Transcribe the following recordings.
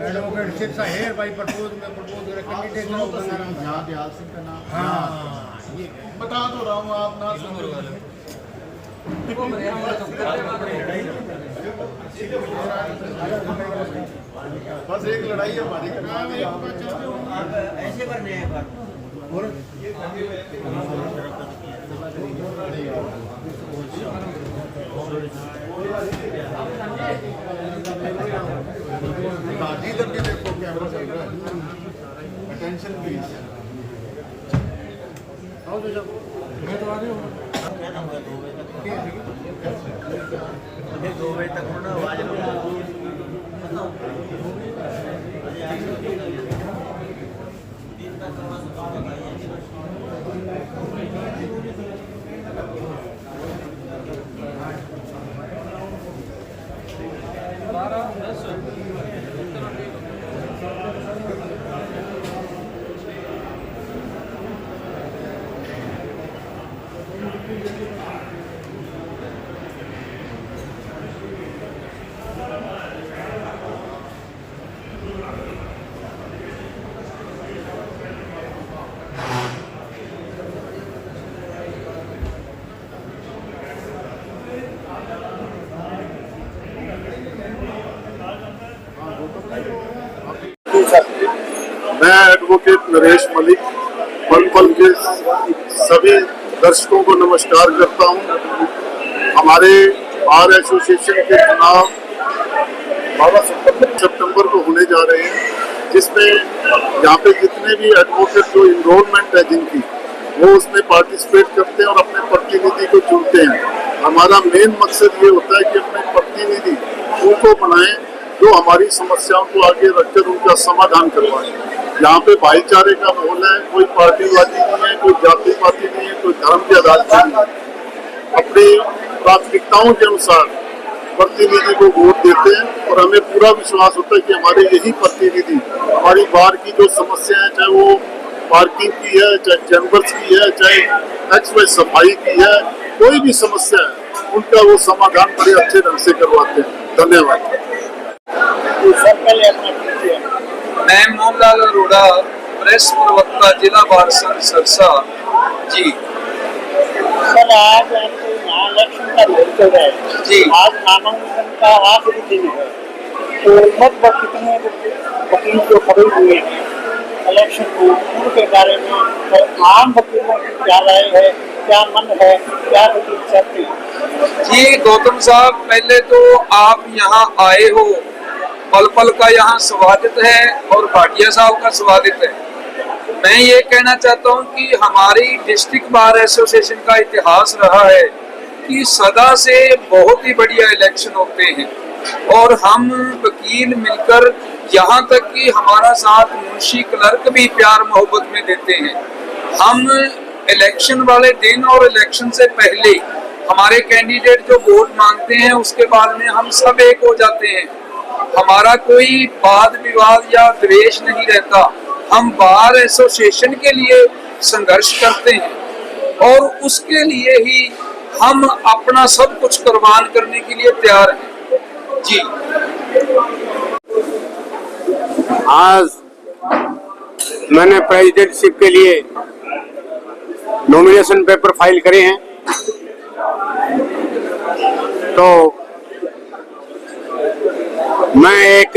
Advocate सिर्फ है भाई प्रपोज करे कैंडिडेट हाँ ये बता तो रहा हूँ आप ना बस एक लड़ाई है हमारी ऐसे करने हैं इधर भी देखो कैमरा चल रहा है अटेंशन प्लीज आओ तो जब मैं तो आ रही हूँ 2 बजे तक होना आवाज मैं एडवोकेट नरेश मलिक पल के सभी दर्शकों को नमस्कार करता हूं। हमारे बार एसोसिएशन के चुनाव 12 सितंबर को होने जा रहे हैं, जिसमें यहाँ पे जितने भी एडवोकेट जो इनरोलमेंट है जिनकी वो उसमें पार्टिसिपेट करते हैं और अपने प्रतिनिधि को चुनते हैं। हमारा मेन मकसद ये होता है कि अपने प्रतिनिधि उनको बनाएं जो हमारी समस्याओं को आगे रखकर उनका समाधान करवाएं। यहाँ पे भाईचारे का माहौल है, कोई पार्टीवादी नहीं है, कोई जाति पाति नहीं है, कोई धर्म के आधार पर नहीं है। अपनी प्राथमिकताओं के अनुसार प्रतिनिधि को वोट देते हैं और हमें पूरा विश्वास होता है कि हमारे यही प्रतिनिधि हमारी बार की जो समस्या है, चाहे वो पार्किंग की है, चाहे चैम्बर्स की है, चाहे एक्स-वाई सफाई की है, कोई भी समस्या है उनका वो समाधान बड़े अच्छे ढंग से करवाते हैं। धन्यवाद। मैं मोहनलाल अरोड़ा, प्रेस प्रवक्ता, जिला बार संघ सरसा जी। सर आज यहाँ इलेक्शन का रिजल्ट है जी। आज नामांकन का आखिरी दिन है, तो लगभग कितने वकील जो खड़े हुए हैं इलेक्शन पूर्व के बारे में, तो आम वकीलों की क्या राय है, क्या मन है, क्या वकील चाहते हैं? जी गौतम साहब, पहले तो आप यहाँ आए हो, पल पल का यहाँ स्वागत है और भाटिया साहब का स्वागत है। मैं ये कहना चाहता हूँ कि हमारी डिस्ट्रिक्ट बार एसोसिएशन का इतिहास रहा है कि सदा से बहुत ही बढ़िया इलेक्शन होते हैं और हम वकील मिलकर यहाँ तक कि हमारा साथ मुंशी क्लर्क भी प्यार मोहब्बत में देते हैं। हम इलेक्शन वाले दिन और इलेक्शन से पहले हमारे कैंडिडेट जो वोट मांगते हैं उसके बाद में हम सब एक हो जाते हैं। हमारा कोई वाद विवाद या द्वेष नहीं रहता। हम बार एसोसिएशन के लिए संघर्ष करते हैं और उसके लिए ही हम अपना सब कुछ कुर्बान करने के लिए तैयार हैं जी। आज मैंने प्रेसिडेंटशिप के लिए नॉमिनेशन पेपर फाइल करे हैं, तो मैं एक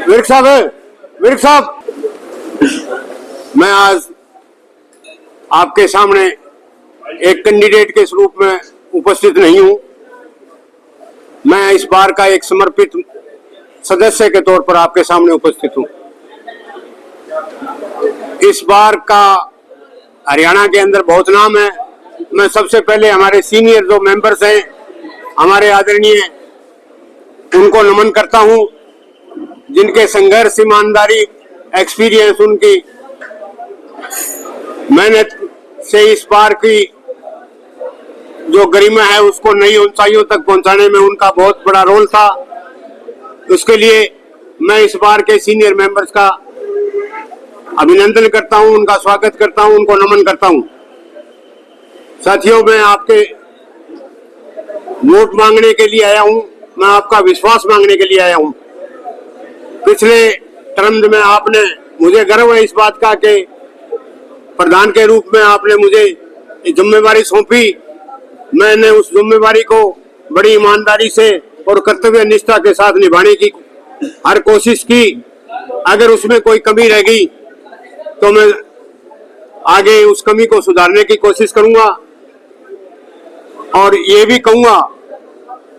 विर्क साहब मैं आज आपके सामने एक कैंडिडेट के स्वरूप में उपस्थित नहीं हूं। मैं इस बार का एक समर्पित सदस्य के तौर पर आपके सामने उपस्थित हूं। इस बार का हरियाणा के अंदर बहुत नाम है। मैं सबसे पहले हमारे सीनियर जो मेंबर्स हैं, हमारे आदरणीय, उनको नमन करता हूं, जिनके संघर्ष, ईमानदारी, एक्सपीरियंस, उनकी मेहनत से इस बार की जो गरिमा है उसको नई ऊंचाइयों तक पहुंचाने में उनका बहुत बड़ा रोल था। उसके लिए मैं इस बार के सीनियर मेंबर्स का अभिनंदन करता हूं, उनका स्वागत करता हूं, उनको नमन करता हूं। साथियों, मैं आपके वोट मांगने के लिए आया हूं, मैं आपका विश्वास मांगने के लिए आया हूं। पिछले टर्म में आपने, मुझे गर्व है इस बात का कि प्रधान के रूप में आपने मुझे जिम्मेवारी सौंपी। मैंने उस जिम्मेवारी को बड़ी ईमानदारी से और कर्तव्य निष्ठा के साथ निभाने की हर कोशिश की। अगर उसमें कोई कमी रह गई तो मैं आगे उस कमी को सुधारने की कोशिश करूंगा। और ये भी कहूंगा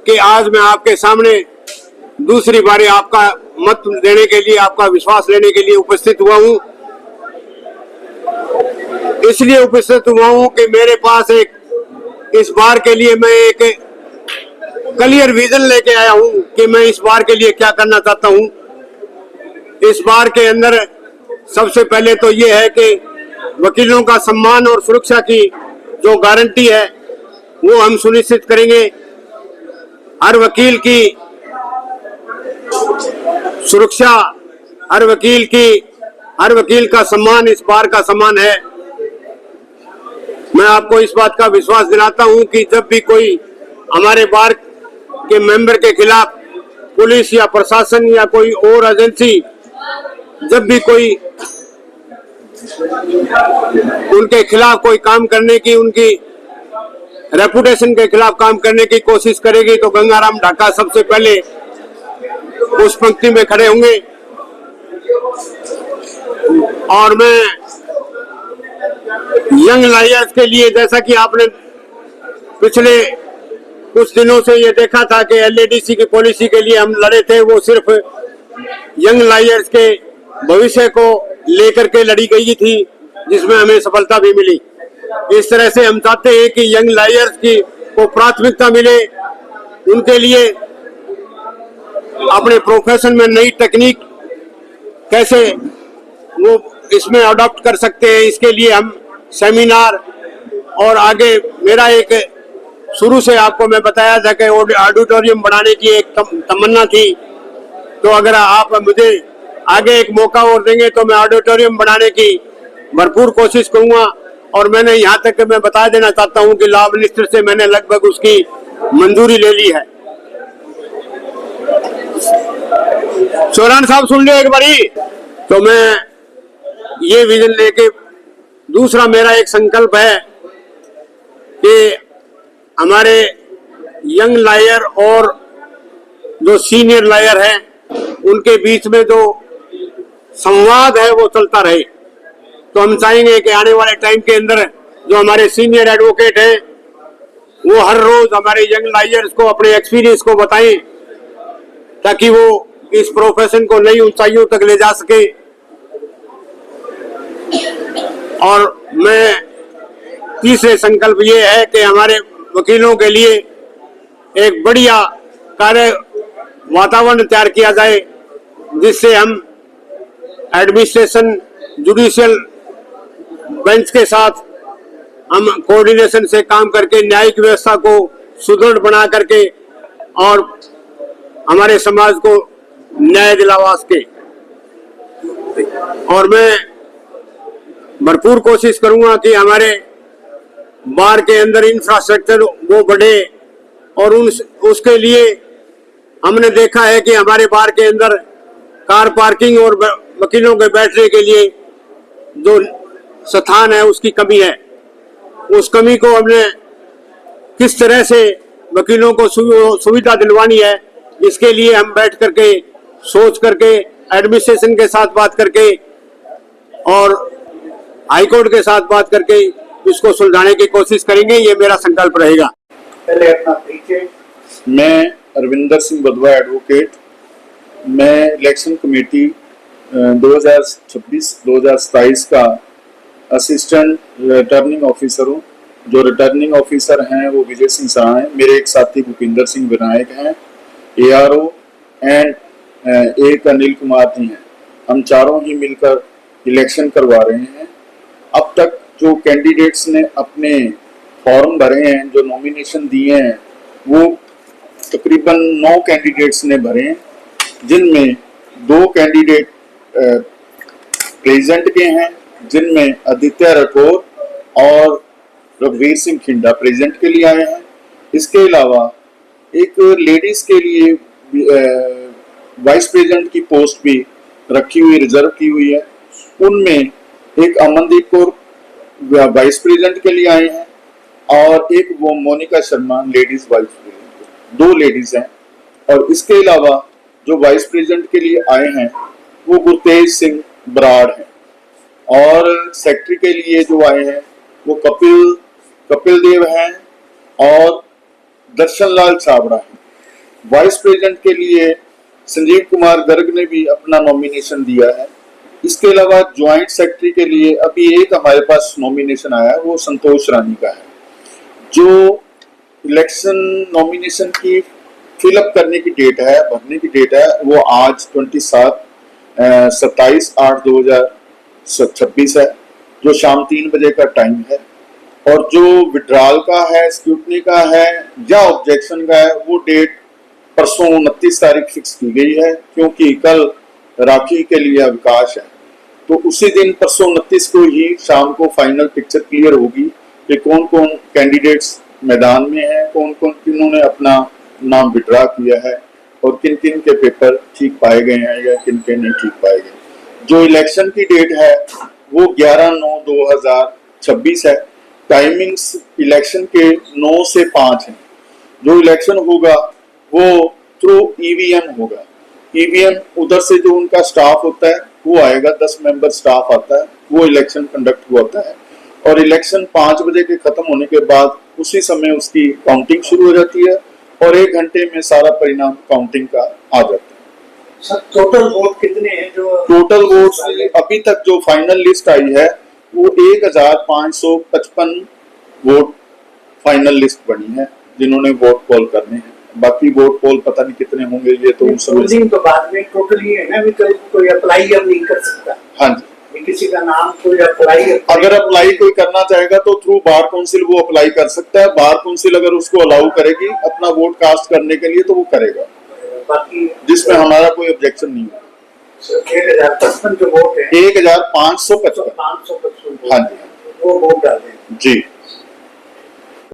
कि आज मैं आपके सामने दूसरी बारी आपका मत देने के लिए, आपका विश्वास लेने के लिए उपस्थित हुआ हूं। इसलिए उपस्थित हुआ हूं कि मेरे पास इस बार के लिए मैं एक क्लियर विजन लेके आया हूं कि मैं इस बार के लिए क्या करना चाहता हूं। इस बार के अंदर सबसे पहले तो ये है कि वकीलों का सम्मान और सुरक्षा की जो गारंटी है वो हम सुनिश्चित करेंगे। हर वकील की सुरक्षा, हर वकील का सम्मान इस बार का सम्मान है। मैं आपको इस बात का विश्वास दिलाता हूं कि जब भी कोई हमारे बार के मेंबर के खिलाफ पुलिस या प्रशासन या कोई और एजेंसी जब भी कोई उनके खिलाफ कोई काम करने की, उनकी रेपुटेशन के खिलाफ काम करने की कोशिश करेगी तो गंगाराम ढाका सबसे पहले उस पंक्ति में खड़े होंगे। और मैं यंग लायर्स के लिए, जैसा कि आपने पिछले कुछ दिनों से ये देखा था कि एलएडीसी की पॉलिसी के लिए हम लड़े थे, वो सिर्फ यंग लायर्स के भविष्य को लेकर के लड़ी गई थी, जिसमें हमें सफलता भी मिली। इस तरह से हम चाहते हैं कि यंग लायर्स की को प्राथमिकता मिले, उनके लिए अपने प्रोफेशन में नई टेक्निक कैसे वो इसमें अडॉप्ट कर सकते हैं, इसके लिए हम सेमिनार और आगे मेरा एक शुरू से आपको मैं बताया था कि ऑडिटोरियम बनाने की एक तमन्ना थी। तो अगर आप मुझे आगे एक मौका और देंगे तो मैं ऑडिटोरियम बनाने की भरपूर कोशिश करूंगा। और मैंने यहाँ तक मैं बता देना चाहता हूँ कि लॉ मिनिस्टर से मैंने लगभग उसकी मंजूरी ले ली है। चौरान साहब सुन लियो एक बारी। तो मैं ये विजन लेके, दूसरा मेरा एक संकल्प है कि हमारे यंग लायर और जो सीनियर लायर है उनके बीच में जो संवाद है वो चलता रहे। तो हम चाहेंगे कि आने वाले टाइम के अंदर जो हमारे सीनियर एडवोकेट हैं वो हर रोज हमारे यंग लायर्स को अपने एक्सपीरियंस को बताएं, ताकि वो इस प्रोफेशन को नई ऊंचाइयों तक ले जा सके। और मैं तीसरे संकल्प ये है कि हमारे वकीलों के लिए एक बढ़िया कार्य वातावरण तैयार किया जाए, जिससे हम एडमिनिस्ट्रेशन, जुडिशियल बेंच के साथ हम कोऑर्डिनेशन से काम करके न्यायिक व्यवस्था को सुदृढ़ बना करके और हमारे समाज को न्याय दिलावा सके। और मैं भरपूर कोशिश करूंगा कि हमारे बार के अंदर इंफ्रास्ट्रक्चर वो बढ़े। और उसके लिए हमने देखा है कि हमारे बार के अंदर कार पार्किंग और वकीलों के बैठने के लिए जो स्थान है उसकी कमी है। उस कमी को हमने किस तरह से वकीलों को सुविधा दिलवानी है, इसके लिए हम बैठ करके सोच करके एडमिनिस्ट्रेशन के साथ बात करके और हाईकोर्ट के साथ बात करके इसको सुलझाने की कोशिश करेंगे। ये मेरा संकल्प रहेगा। पहले अपना परिचय। मैं अरविंदर सिंह बधवा एडवोकेट। मैं इलेक्शन कमेटी 2026-2027 का असिस्टेंट रिटर्निंग ऑफिसर हूँ। जो रिटर्निंग ऑफिसर हैं वो विजय सिंह शाह हैं। मेरे एक साथी भूपिंदर सिंह विनायक हैं, ARO एंड एक अनिल कुमार जी हैं। हम चारों ही मिलकर इलेक्शन करवा रहे हैं। अब तक जो कैंडिडेट्स ने अपने फॉर्म भरे हैं, जो नॉमिनेशन दिए हैं, वो तकरीबन 9 कैंडिडेट्स ने भरे हैं, जिनमें 2 कैंडिडेट प्रेजेंट के हैं, जिनमें आदित्य राठौर और रघुवीर सिंह खिंडा प्रेजेंट के लिए आए हैं। इसके अलावा एक लेडीज के लिए वाइस प्रेसिडेंट की पोस्ट भी रखी हुई, रिजर्व की हुई है। उनमें एक अमनदीप कौर वाइस प्रेसिडेंट के लिए आए हैं और एक वो Monika Sharma ladies vice president, 2 ladies हैं। और इसके अलावा जो वाइस प्रेसिडेंट के लिए आए हैं वो गुरतेज सिंह बराड़ हैं और सेक्रेटरी के लिए जो आए हैं वो कपिल देव हैं और दर्शन लाल छाबड़ा है। वाइस प्रेसिडेंट के लिए संजीव कुमार गर्ग ने भी अपना नॉमिनेशन दिया है। इसके अलावा ज्वाइंट सेक्रेटरी के लिए अभी एक हमारे पास नॉमिनेशन आया है, वो संतोष रानी का है। जो इलेक्शन नॉमिनेशन की फिलअप करने की डेट है, भरने की डेट है, वो आज 27/8/2026 है, जो शाम 3 बजे का टाइम है। और जो विड्रॉल का है, स्क्रूटनी का है या ऑब्जेक्शन का है, वो डेट परसों 29 तारीख फिक्स की गई है, क्योंकि कल राखी के लिए अवकाश है। तो उसी दिन परसों 29 को ही शाम को फाइनल पिक्चर क्लियर होगी कि कौन कौन कैंडिडेट्स मैदान में हैं, कौन कौन किन्होंने अपना नाम विड्रॉ किया है और किन किन के पेपर ठीक पाए गए हैं या किन के नहीं ठीक पाए गए। जो इलेक्शन की डेट है वो 11/9/2026 है। टाइमिंग्स इलेक्शन के 9 से 5 है। जो इलेक्शन होगा वो थ्रू ईवीएम होगा। ईवीएम उधर से जो उनका स्टाफ होता है वो आएगा, 10 मेंबर स्टाफ आता है, वो इलेक्शन कंडक्ट होता है और इलेक्शन 5 बजे के खत्म होने के बाद उसी समय उसकी काउंटिंग शुरू हो जाती है और 1 घंटे में सारा परिणाम काउंटिंग का आ जाता है। सर टोटल वोट कितने हैं? जो टोटल वोट अभी तक जो फाइनल लिस्ट आई है वो 1555 वोट फाइनल लिस्ट बनी है जिन्होंने वोट पोल करने हैं। बाकी वोट पोल पता नहीं कितने होंगे, ये तो पोलिंग तो बाद में टोटल ही है ना, कोई अप्लाई अब नहीं कर सकता। हाँ जी, किसी का नाम कोई अप्लाई अगर अप्लाई कोई करना चाहेगा तो थ्रू बार काउंसिल वो अप्लाई कर सकता है। बार काउंसिल अगर उसको अलाउ करेगी अपना वोट कास्ट करने के लिए तो वो करेगा, बाकी जिसमें हमारा कोई ऑब्जेक्शन नहीं है। 1055 जो वोट है 1555 555 हाँ जी वो वोट डाले जी।